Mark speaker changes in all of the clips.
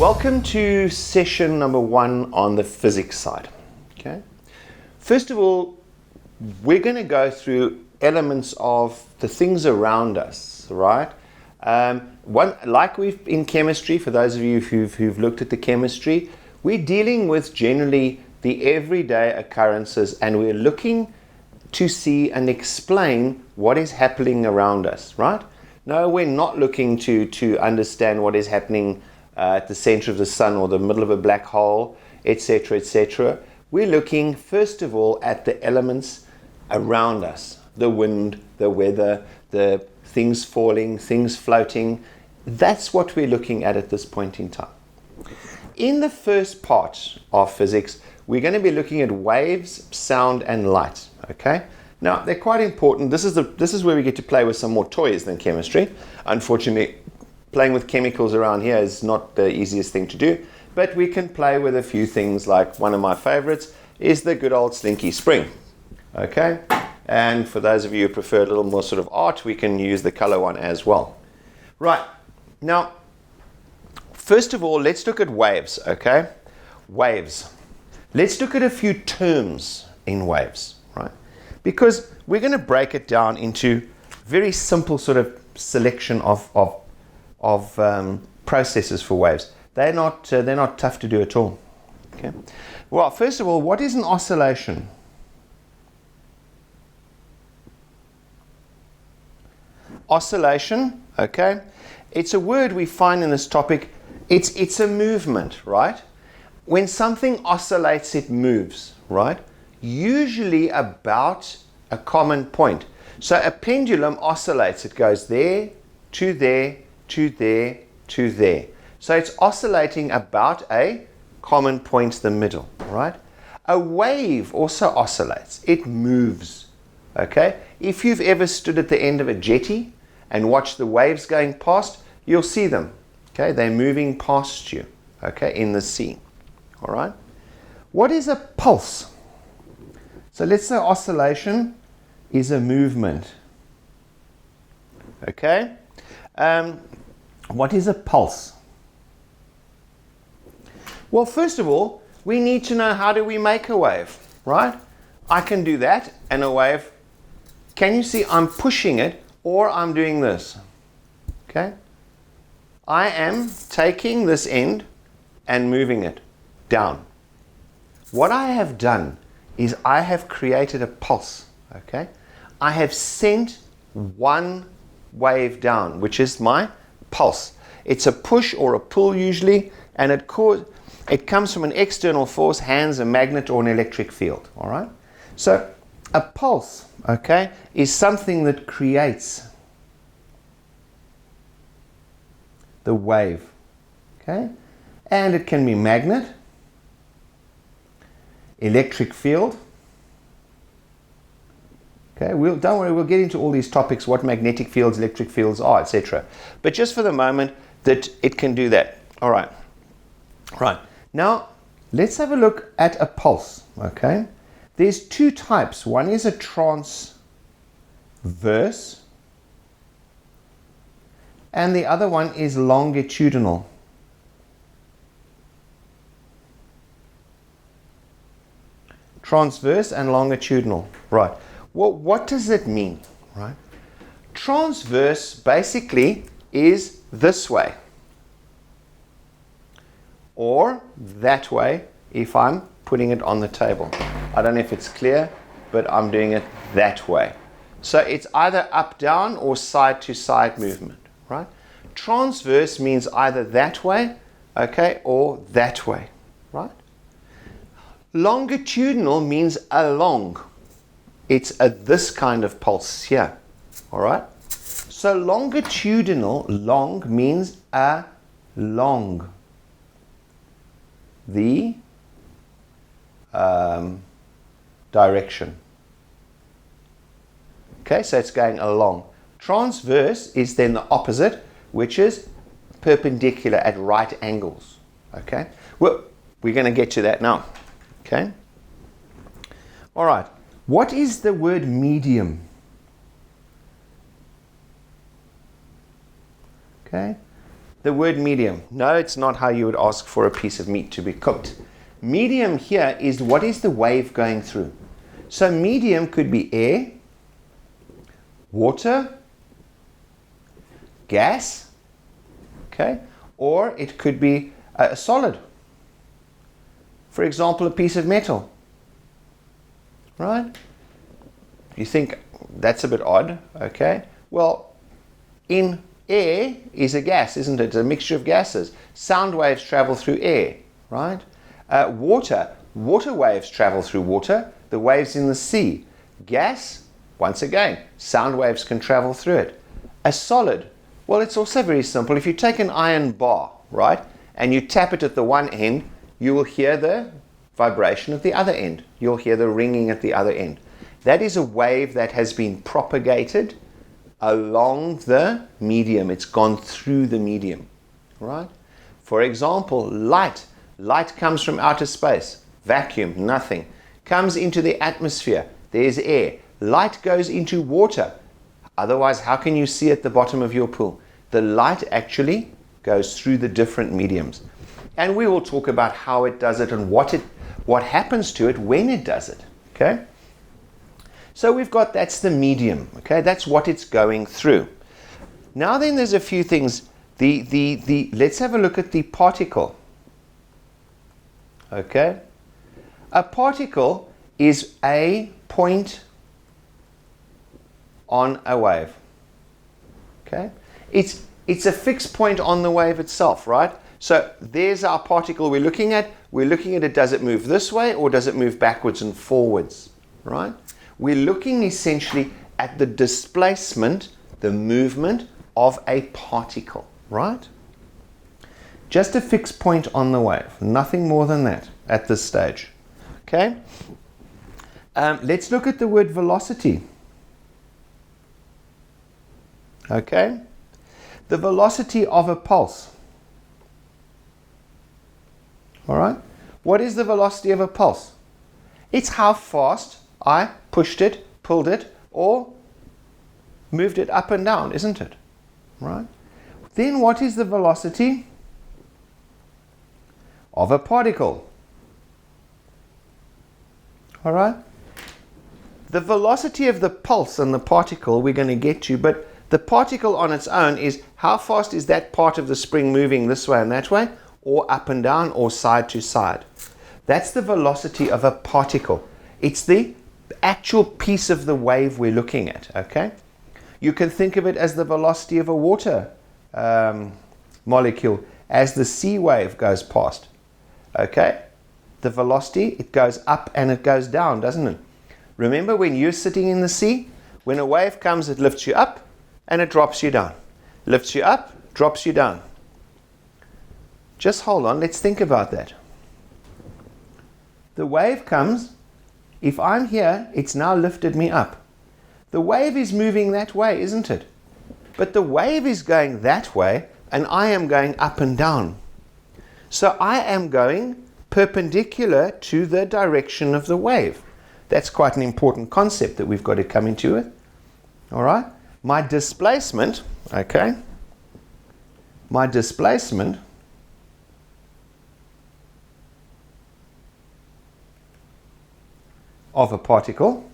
Speaker 1: Welcome to session number 1 on the physics side. Okay. First of all, we're going to go through elements of the things around us, right? Like we've in chemistry, for those of you who've looked at the chemistry, we're dealing with generally the everyday occurrences, and we're looking to see and explain what is happening around us, right? No, we're not looking to understand what is happening at the center of the sun or the middle of a black hole, etc., etc. We're looking, first of all, at the elements around us. The wind, the weather, the things falling, things floating. That's what we're looking at this point in time. In the first part of physics, we're going to be looking at waves, sound, and light. Okay? Now, they're quite important. This is where we get to play with some more toys than chemistry. Unfortunately, playing with chemicals around here is not the easiest thing to do, but we can play with a few things. Like one of my favorites is the good old Slinky Spring. Okay? And for those of you who prefer a little more sort of art, we can use the color one as well. Right. Now, first of all, let's look at waves, okay? Waves. Let's look at a few terms in waves, right? Because we're going to break it down into very simple sort of selection of processes for waves. They're not tough to do at all. Okay. Well, first of all, what is an oscillation? Oscillation, okay, it's a word we find in this topic. It's a movement, right? When something oscillates, it moves, right? Usually about a common point. So a pendulum oscillates. It goes there, to there, to there, to there. So it's oscillating about a common point, the middle, right? A wave also oscillates. It moves, okay? If you've ever stood at the end of a jetty and watched the waves going past, you'll see them, okay? They're moving past you, okay, in the sea, all right? What is a pulse? So let's say oscillation is a movement, okay? What is a pulse? Well, first of all, we need to know, how do we make a wave, right? I can do that, and a wave, can you see I'm pushing it, or I'm doing this, okay? I am taking this end and moving it down. What I have done is I have created a pulse, okay? I have sent one wave down, which is my pulse. It's a push or a pull usually, and it comes from an external force, hands, a magnet, or an electric field, all right? So a pulse, okay, is something that creates the wave, okay? And it can be magnet, electric field. Okay, don't worry, we'll get into all these topics, what magnetic fields, electric fields are, etc. But just for the moment, that it can do that. All right. Right. Now, let's have a look at a pulse, okay? There's two types. One is a transverse, and the other one is longitudinal. Transverse and longitudinal, right? Well, what does it mean, right? Transverse basically is this way, or that way if I'm putting it on the table. I don't know if it's clear, but I'm doing it that way. So it's either up, down, or side to side movement, right? Transverse means either that way, okay, or that way, right? Longitudinal means along. It's this kind of pulse here, all right? So longitudinal, long means along the direction. Okay, so it's going along. Transverse is then the opposite, which is perpendicular at right angles. Okay, well, we're going to get to that now. Okay, all right. What is the word medium? Okay, The word medium. No, it's not how you would ask for a piece of meat to be cooked. Medium here is what is the wave going through. So medium could be air, water, gas, okay, or it could be a solid. For example, a piece of metal, right? You think that's a bit odd, okay? Well, in air is a gas, isn't it? It's a mixture of gases. Sound waves travel through air, right? Water waves travel through water, the waves in the sea. Gas, once again, sound waves can travel through it. A solid, well, it's also very simple. If you take an iron bar, right, and you tap it at the one end, you will hear the vibration at the other end. You'll hear the ringing at the other end. That is a wave that has been propagated along the medium. It's gone through the medium, right? For example, light. Light comes from outer space. Vacuum, nothing. Comes into the atmosphere. There's air. Light goes into water. Otherwise, how can you see at the bottom of your pool? The light actually goes through the different mediums. And we will talk about how it does it and what happens to it when it does it, okay? So we've got, that's the medium, okay? That's what it's going through. Now then there's a few things. Let's have a look at the particle, okay? A particle is a point on a wave, okay? It's a fixed point on the wave itself, right? So there's our particle we're looking at. We're looking at it, does it move this way or does it move backwards and forwards, right? We're looking essentially at the displacement, the movement of a particle, right? Just a fixed point on the wave, nothing more than that at this stage, okay? Let's look at the word velocity, okay? The velocity of a pulse. All right. What is the velocity of a pulse? It's how fast I pushed it, pulled it, or moved it up and down, isn't it? Right. Then what is the velocity of a particle? All right. The velocity of the pulse and the particle we're going to get to, but the particle on its own is how fast is that part of the spring moving this way and that way, or up and down, or side to side. That's the velocity of a particle. It's the actual piece of the wave we're looking at, okay? You can think of it as the velocity of a water molecule as the sea wave goes past, okay? The velocity, it goes up and it goes down, doesn't it? Remember when you're sitting in the sea, when a wave comes, it lifts you up and it drops you down. Lifts you up, drops you down. Just hold on, let's think about that. The wave comes, if I'm here, it's now lifted me up. The wave is moving that way, isn't it? But the wave is going that way and I am going up and down. So I am going perpendicular to the direction of the wave. That's quite an important concept that we've got to come into it. All right? My displacement, okay? My displacement of a particle,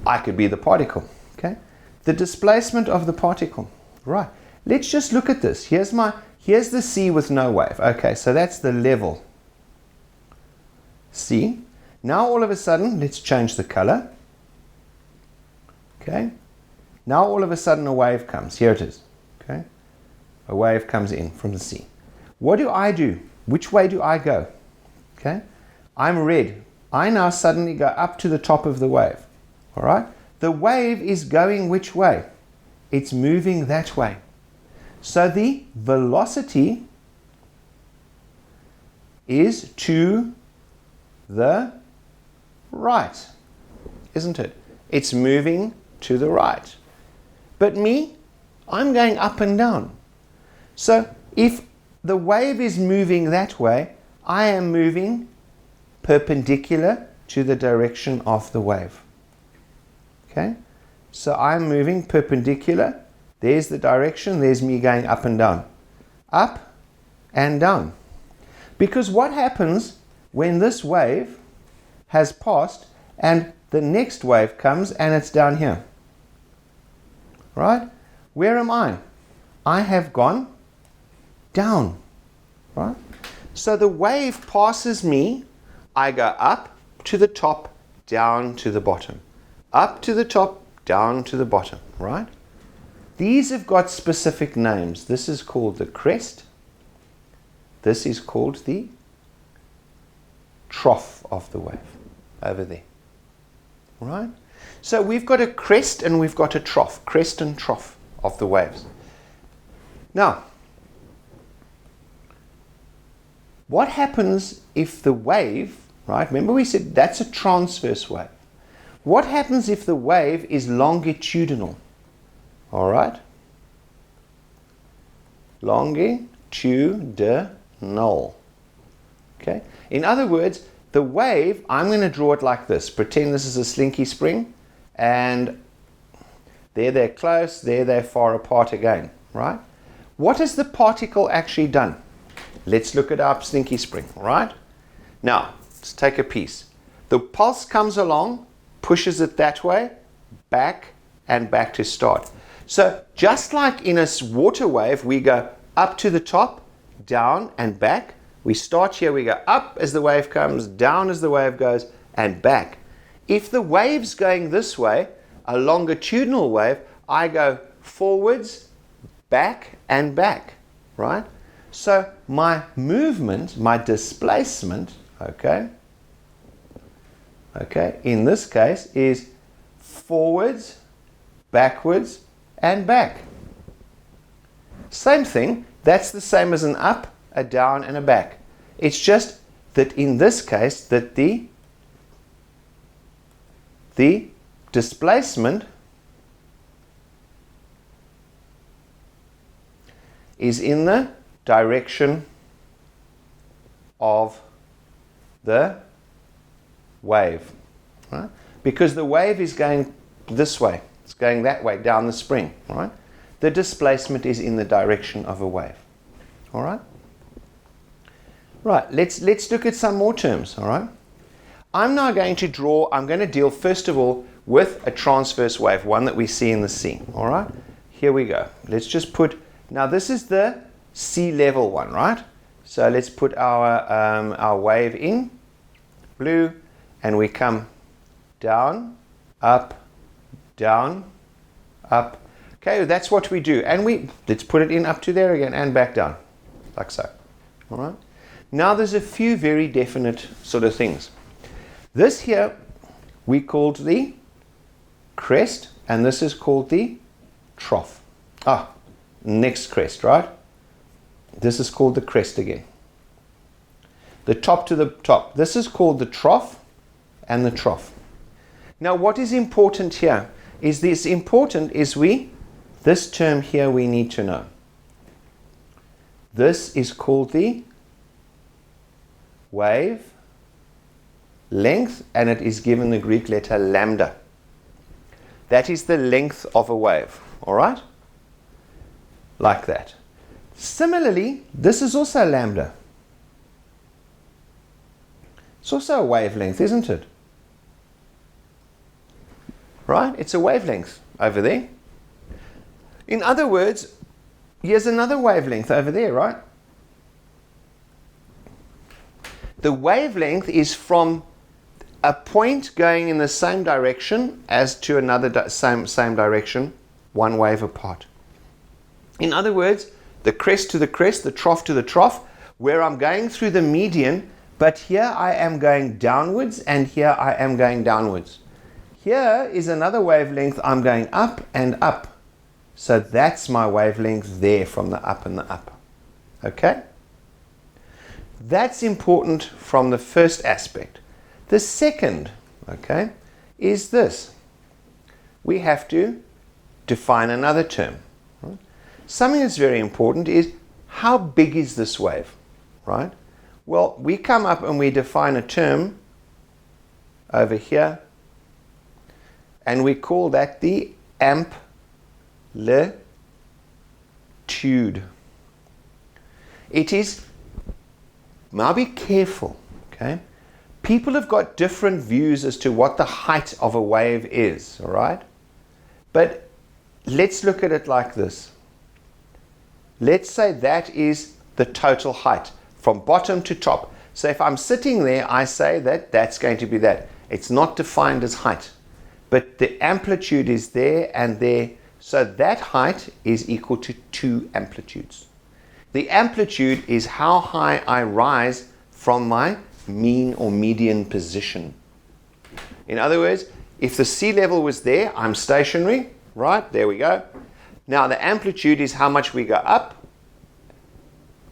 Speaker 1: I could be the particle, okay? The displacement of the particle, right? Let's just look at this. Here's the sea with no wave. Okay, so that's the level sea. Now all of a sudden, let's change the color. Okay. Now all of a sudden a wave comes. Here it is. Okay. A wave comes in from the sea. What do I do? Which way do I go? Okay. I'm red. I now suddenly go up to the top of the wave. All right. The wave is going which way? It's moving that way. So the velocity is to the right, isn't it? It's moving to the right. But me, I'm going up and down. So if the wave is moving that way, I am moving perpendicular to the direction of the wave. Okay? So I'm moving perpendicular There's the direction. There's me going up and down. Up and down. Because what happens when this wave has passed and the next wave comes and it's down here? Right? Where am I? I have gone down. Right? So the wave passes me. I go up to the top, down to the bottom. Up to the top, down to the bottom. Right? These have got specific names. This is called the crest. This is called the trough of the wave over there. Right? So we've got a crest and we've got a trough. Crest and trough of the waves. Now, what happens if the wave, right? Remember we said that's a transverse wave. What happens if the wave is longitudinal? All right? Longitudinal. Okay? In other words, the wave, I'm going to draw it like this. Pretend this is a Slinky Spring, and there they're close, there they're far apart again, right? What has the particle actually done? Let's look at our Slinky Spring, right? Now, let's take a piece. The pulse comes along, pushes it that way, back and back to start. So just like in a water wave, we go up to the top, down and back. We start here, we go up as the wave comes, down as the wave goes, and back. If the wave's going this way, a longitudinal wave, I go forwards, back, and back, right? So my movement, my displacement, okay, in this case is forwards, backwards, and back. Same thing, that's the same as an up, a down, and a back. It's just that in this case that the displacement is in the direction of the wave, right? Because the wave is going this way, it's going that way down the spring, right? The displacement is in the direction of a wave. All right? Right, let's look at some more terms, all right? I'm now going to deal first of all with a transverse wave, one that we see in the sea, all right? Here we go. Let's just put, now this is the sea level one, right? So let's put our wave in, blue, and we come down, up, up. Okay, that's what we do. And let's put it in up to there again and back down, like so, all right? Now there's a few very definite sort of things. This here we called the crest, and this is called the trough. Next crest, right? This is called the crest again. The top to the top. This is called the trough and the trough. Now what is important here is this term here we need to know. This is called the wave length, and it is given the Greek letter lambda. That is the length of a wave, all right? Like that. Similarly, this is also lambda. It's also a wavelength, isn't it? Right? It's a wavelength over there. In other words, here's another wavelength over there, right? The wavelength is from a point going in the same direction as to another same direction, one wave apart. In other words, the crest to the crest, the trough to the trough, where I'm going through the median, but here I am going downwards and here I am going downwards. Here is another wavelength, I'm going up and up. So that's my wavelength there from the up and the up. Okay? That's important from the first aspect. The second, okay, is this. We have to define another term. Right? Something that's very important is how big is this wave, right? Well, we come up and we define a term over here, and we call that the amplitude amplitude. It is, now be careful, okay? People have got different views as to what the height of a wave is, all right? But let's look at it like this. Let's say that is the total height from bottom to top. So if I'm sitting there, I say that that's going to be that. It's not defined as height, but the amplitude is there and there. So that height is equal to 2 amplitudes. The amplitude is how high I rise from my mean or median position. In other words, if the sea level was there, I'm stationary, right? There we go. Now the amplitude is how much we go up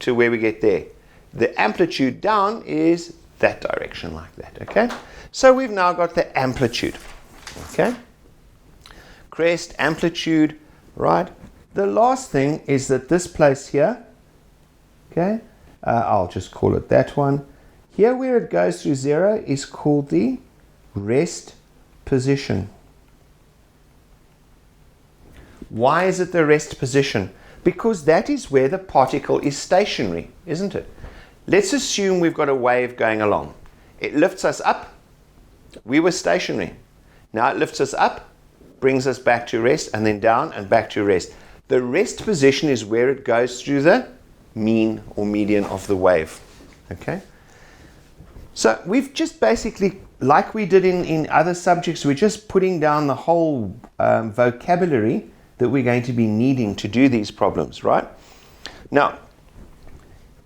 Speaker 1: to where we get there. The amplitude down is that direction like that, okay? So we've now got the amplitude, okay? Crest, amplitude, right? The last thing is that this place here, okay? I'll just call it that one. Here where it goes through 0 is called the rest position. Why is it the rest position? Because that is where the particle is stationary, isn't it? Let's assume we've got a wave going along. It lifts us up. We were stationary. Now it lifts us up, brings us back to rest, and then down and back to rest. The rest position is where it goes through the mean or median of the wave, okay? So we've just basically, like we did in other subjects, we're just putting down the whole vocabulary that we're going to be needing to do these problems, right? Now,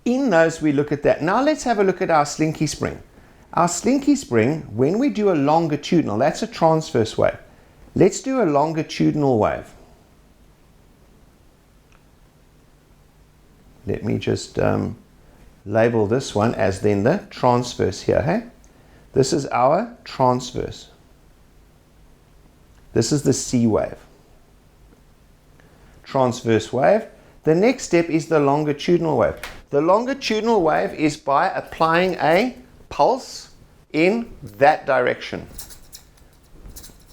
Speaker 1: in those we look at that. Now let's have a look at our Slinky Spring. Our Slinky Spring, when we do a longitudinal, that's a transverse wave. Let's do a longitudinal wave. Let me just label this one as then the transverse here, hey? This is our transverse. This is the C wave. Transverse wave. The next step is the longitudinal wave. The longitudinal wave is by applying a pulse in that direction.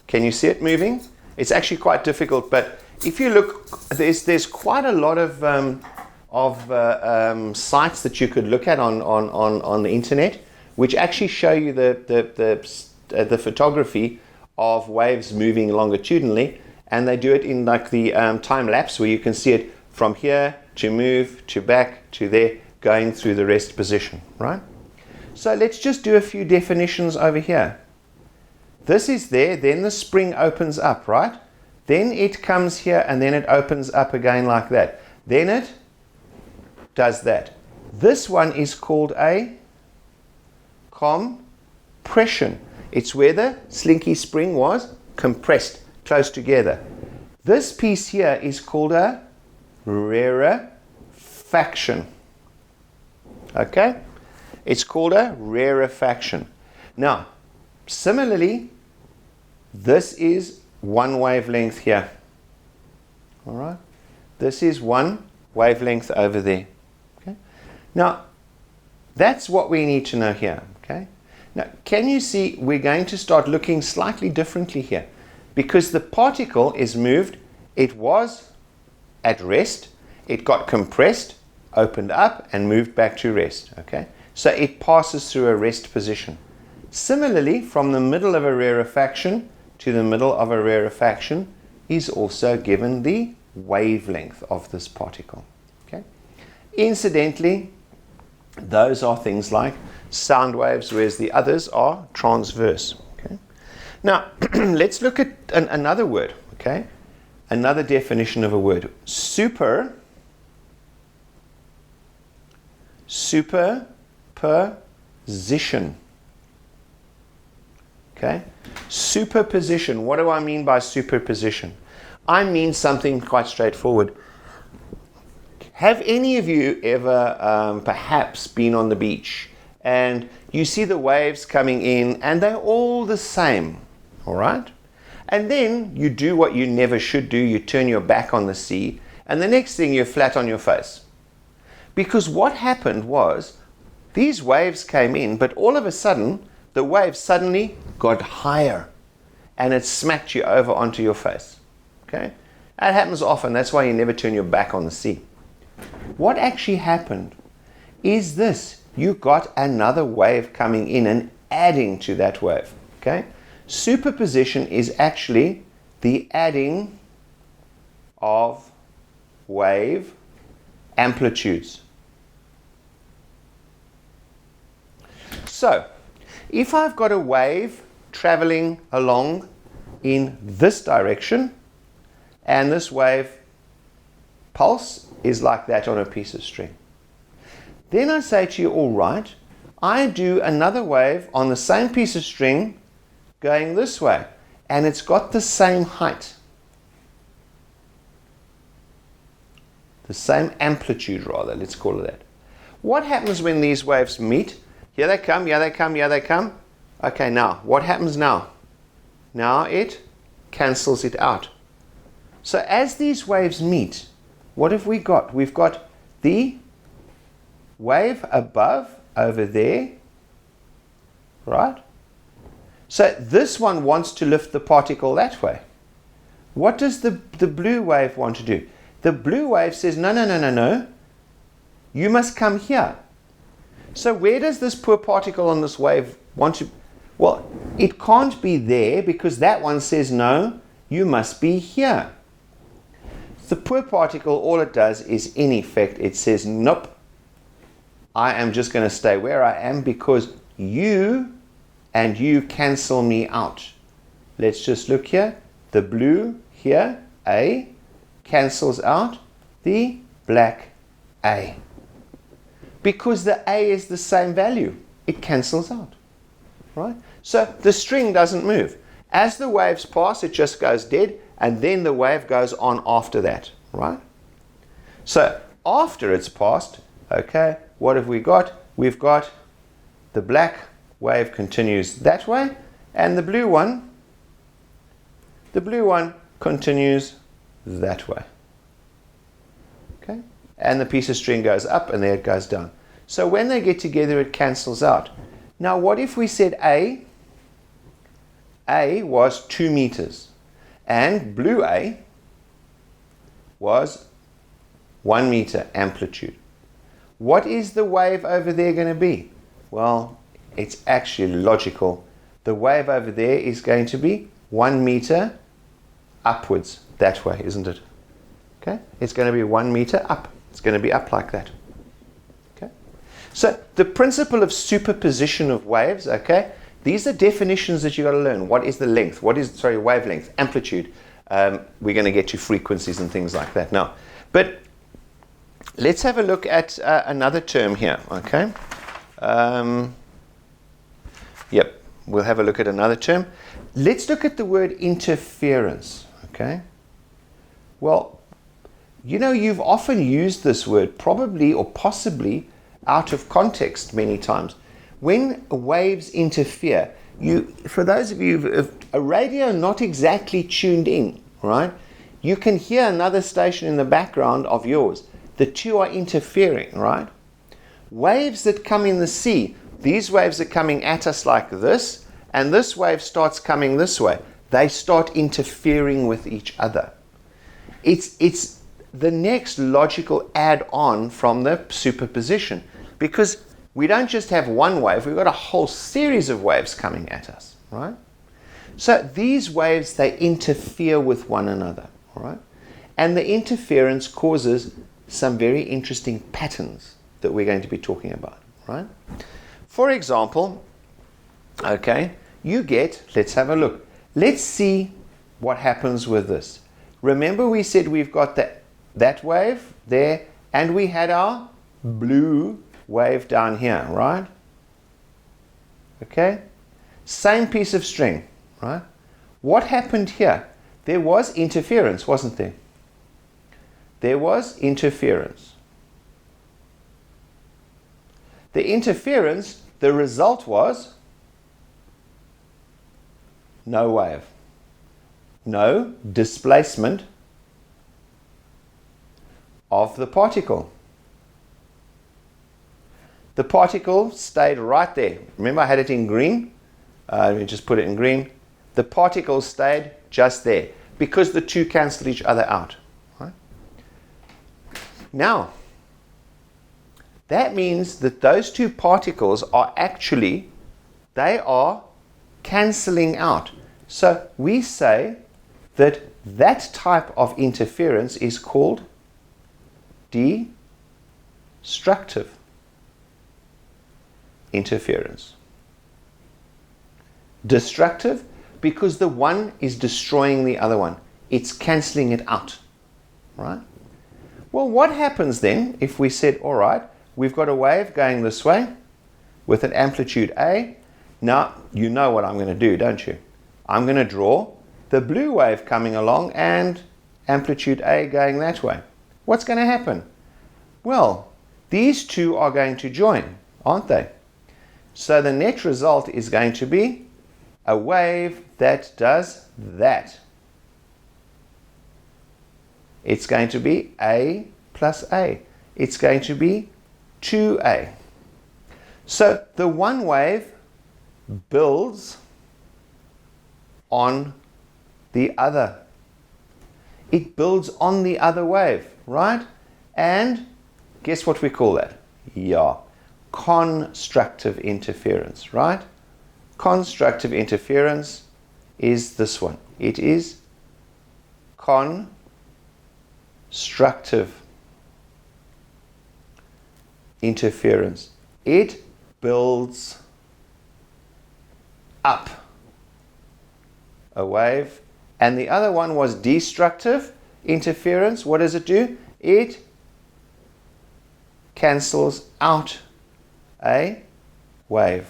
Speaker 1: Can you see it moving? It's actually quite difficult, but if you look, there's quite a lot of sites that you could look at on the internet, which actually show you the photography of waves moving longitudinally, and they do it in like the time lapse where you can see it from here to move to back to there, going through the rest position, right? So let's just do a few definitions over here. This is there, then the spring opens up, right? Then it comes here and then it opens up again like that. Then it does that. This one is called a compression. It's where the Slinky Spring was compressed close together. This piece here is called a rarefaction. Okay? It's called a rarefaction. Now, similarly, this is one wavelength here. All right? This is one wavelength over there. Okay? Now, that's what we need to know here. Okay? Now, can you see we're going to start looking slightly differently here? Because the particle is moved, it was at rest, it got compressed, opened up, and moved back to rest. Okay? So it passes through a rest position. Similarly, from the middle of a rarefaction to the middle of a rarefaction is also given the wavelength of this particle. Okay? Incidentally, those are things like sound waves, whereas the others are transverse. Okay? Now, let's look at another word. Okay? Another definition of a word. Superposition. Okay? Superposition. What do I mean by superposition? I mean something quite straightforward. Have any of you ever perhaps been on the beach and you see the waves coming in and they're all the same, all right? And then you do what you never should do, you turn your back on the sea, and the next thing you're flat on your face. Because what happened was these waves came in, but all of a sudden the wave suddenly got higher and it smacked you over onto your face. Okay? That happens often. That's why you never turn your back on the sea. what actually happened is this. You got another wave coming in and adding to that wave. Okay? Superposition is actually the adding of wave amplitudes. So, if I've got a wave traveling along in this direction, and this wave pulse is like that on a piece of string, then I say to you, all right, I do another wave on the same piece of string going this way, and it's got the same height, the same amplitude rather, let's call it that. What happens when these waves meet? Here they come, here they come, here they come. Okay, now, what happens now? Now it cancels it out. So as these waves meet, what have we got? We've got the wave above over there, right? So this one wants to lift the particle that way. What does the blue wave want to do? The blue wave says, no, no, no, no, no. You must come here. So where does this poor particle on this wave want to? Well, it can't be there because that one says, no, you must be here. The poor particle, all it does is, in effect, it says, nope, I am just going to stay where I am because you and you cancel me out. Let's just look here. The blue here, A, cancels out the black A. Because the A is the same value, it cancels out, right? So the string doesn't move. As the waves pass, it just goes dead, and then the wave goes on after that, right? So after it's passed, okay, what have we got? We've got the black wave continues that way, and the blue one continues that way. Okay? And the piece of string goes up and there it goes down. So when they get together, it cancels out. Now what if we said A was 2 meters and blue A was 1 meter amplitude? What is the wave over there going to be? Well, it's actually logical. The wave over there is going to be 1 meter upwards that way, isn't it? Okay? It's going to be 1 meter up. It's going to be up like that. Okay? So the principle of superposition of waves, okay? These are definitions that you've got to learn. What is the length? What is, wavelength, amplitude? We're going to get to frequencies and things like that now. But let's have a look at another term here, okay? Yep, we'll have a look at another term. Let's look at the word interference, okay? Well, you know, you've often used this word, probably or possibly out of context many times. When waves interfere, for those of you who have a radio not exactly tuned in, right? You can hear another station in the background of yours. The two are interfering, right? Waves that come in the sea, these waves are coming at us like this, and this wave starts coming this way. They start interfering with each other. It's the next logical add-on from the superposition, because we don't just have one wave, we've got a whole series of waves coming at us, right? So these waves, they interfere with one another, all right? And the interference causes some very interesting patterns that we're going to be talking about, right? For example, okay, you get, let's have a look. Let's see what happens with this. Remember we said we've got that wave there, and we had our blue wave down here, right? Okay? Same piece of string, right? What happened here? There was interference, wasn't there? There was interference. The interference, the result was no wave. No displacement of the particle. The particle stayed right there. Remember I had it in green? Let me just put it in green. The particle stayed just there because the two cancelled each other out. Right? Now, that means that those two particles are actually, they are cancelling out. So we say that that type of interference is called destructive interference. Destructive because the one is destroying the other one. It's cancelling it out, right? Well, what happens then if we said, all right, we've got a wave going this way with an amplitude A. Now, you know what I'm going to do, don't you? I'm going to draw the blue wave coming along and amplitude A going that way. What's going to happen? Well, these two are going to join, aren't they? So the net result is going to be a wave that does that. It's going to be A plus A. It's going to be 2A. So the one wave builds on the other. It builds on the other wave, right? And guess what we call that? Yeah, constructive interference, right? Constructive interference is this one. It is constructive interference. It builds up a wave. And the other one was destructive interference. What does it do? It cancels out a wave.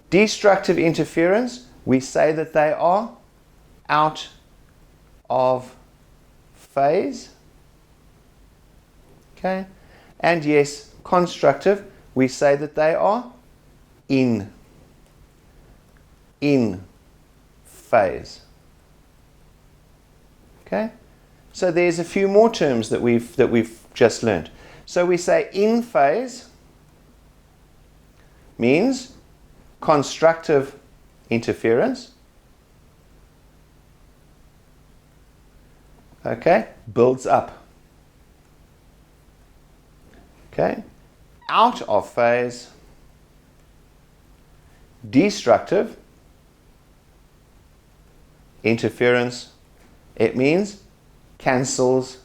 Speaker 1: Destructive interference, we say that they are out of phase. Okay? And yes, constructive, we say that they are in phase. Okay? So there's a few more terms that we've just learned. So we say in phase means constructive interference. Okay? Builds up. Okay? Out of phase, destructive interference, it means cancels.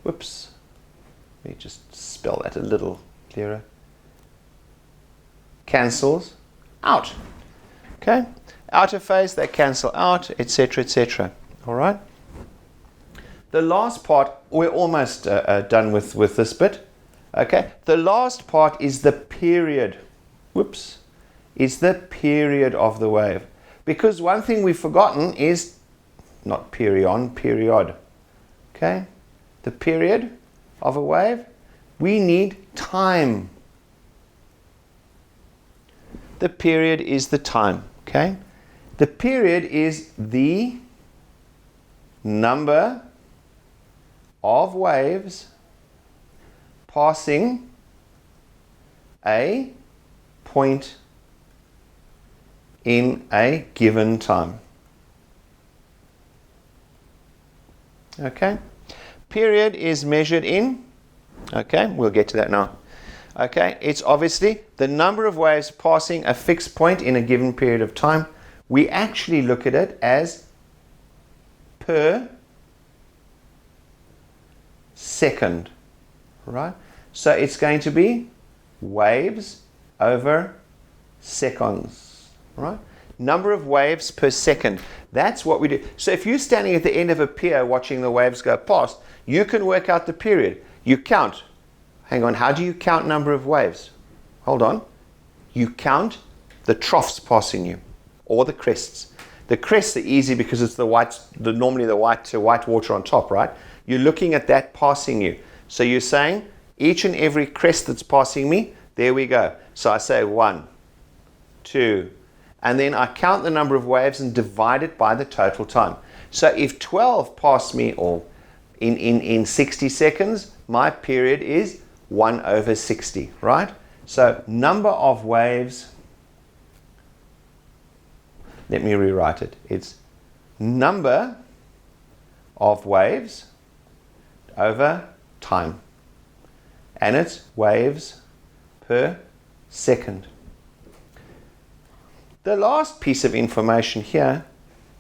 Speaker 1: Whoops. Let me just spell that a little clearer. Cancels out. Okay? Out of phase, they cancel out, etc., etc. All right? The last part, we're almost done with this bit. Okay? The last part is the period. Whoops. Is the period of the wave. Because one thing we've forgotten is not period. Okay? The period of a wave. We need time. The period is the time. Okay? The period is the number of waves passing a point in a given time. Okay? Period is measured in, okay, we'll get to that now. Okay, it's obviously the number of waves passing a fixed point in a given period of time. We actually look at it as per second, right? So it's going to be waves over seconds, right? Number of waves per second. That's what we do. So if you're standing at the end of a pier watching the waves go past, you can work out the period. You count. Hang on, how do you count number of waves? Hold on. You count the troughs passing you, or the crests. The crests are easy because it's normally the white water on top, right? You're looking at that passing you. So you're saying each and every crest that's passing me, there we go. So I say 1, 2, and then I count the number of waves and divide it by the total time. So if 12 pass me or in 60 seconds, my period is 1 over 60, right? So number of waves, let me rewrite it. It's number of waves over time. and it's waves per second. The last piece of information here,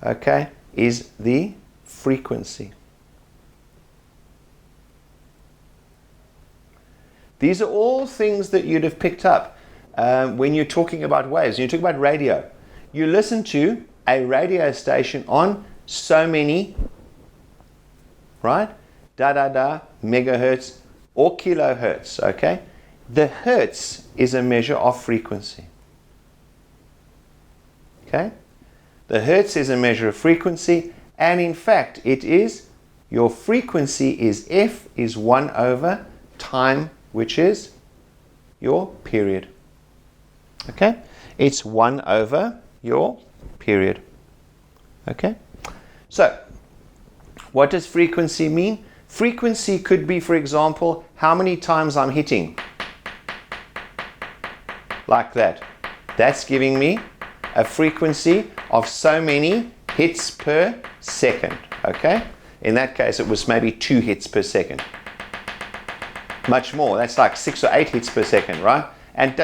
Speaker 1: okay, is the frequency. These are all things that you'd have picked up when you're talking about waves. You're talking about radio. You listen to a radio station on so many, right? Megahertz or kilohertz, okay? The hertz is a measure of frequency. Okay? The hertz is a measure of frequency, and in fact, it is, your frequency is F is 1 over time, which is your period. Okay? It's 1 over your period. Okay? So, what does frequency mean? Frequency could be, for example, how many times I'm hitting. Like that. That's giving me a frequency of so many hits per second. Okay? In that case, it was maybe 2 hits per second. Much more. That's like 6 or 8 hits per second, right? And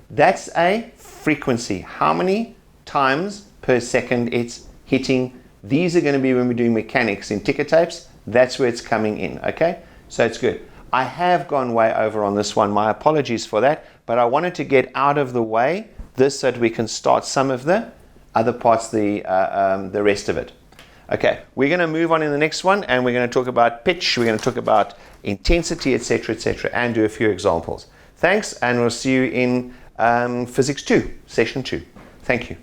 Speaker 1: that's a frequency. How many times per second it's hitting. These are going to be when we're doing mechanics in ticker tapes. That's where it's coming in, okay? So it's good. I have gone way over on this one. My apologies for that, but I wanted to get out of the way this so that we can start some of the other parts, the rest of it. Okay, we're going to move on in the next one, and we're going to talk about pitch, we're going to talk about intensity, etc., and do a few examples. Thanks, and we'll see you in Physics 2, Session 2. Thank you.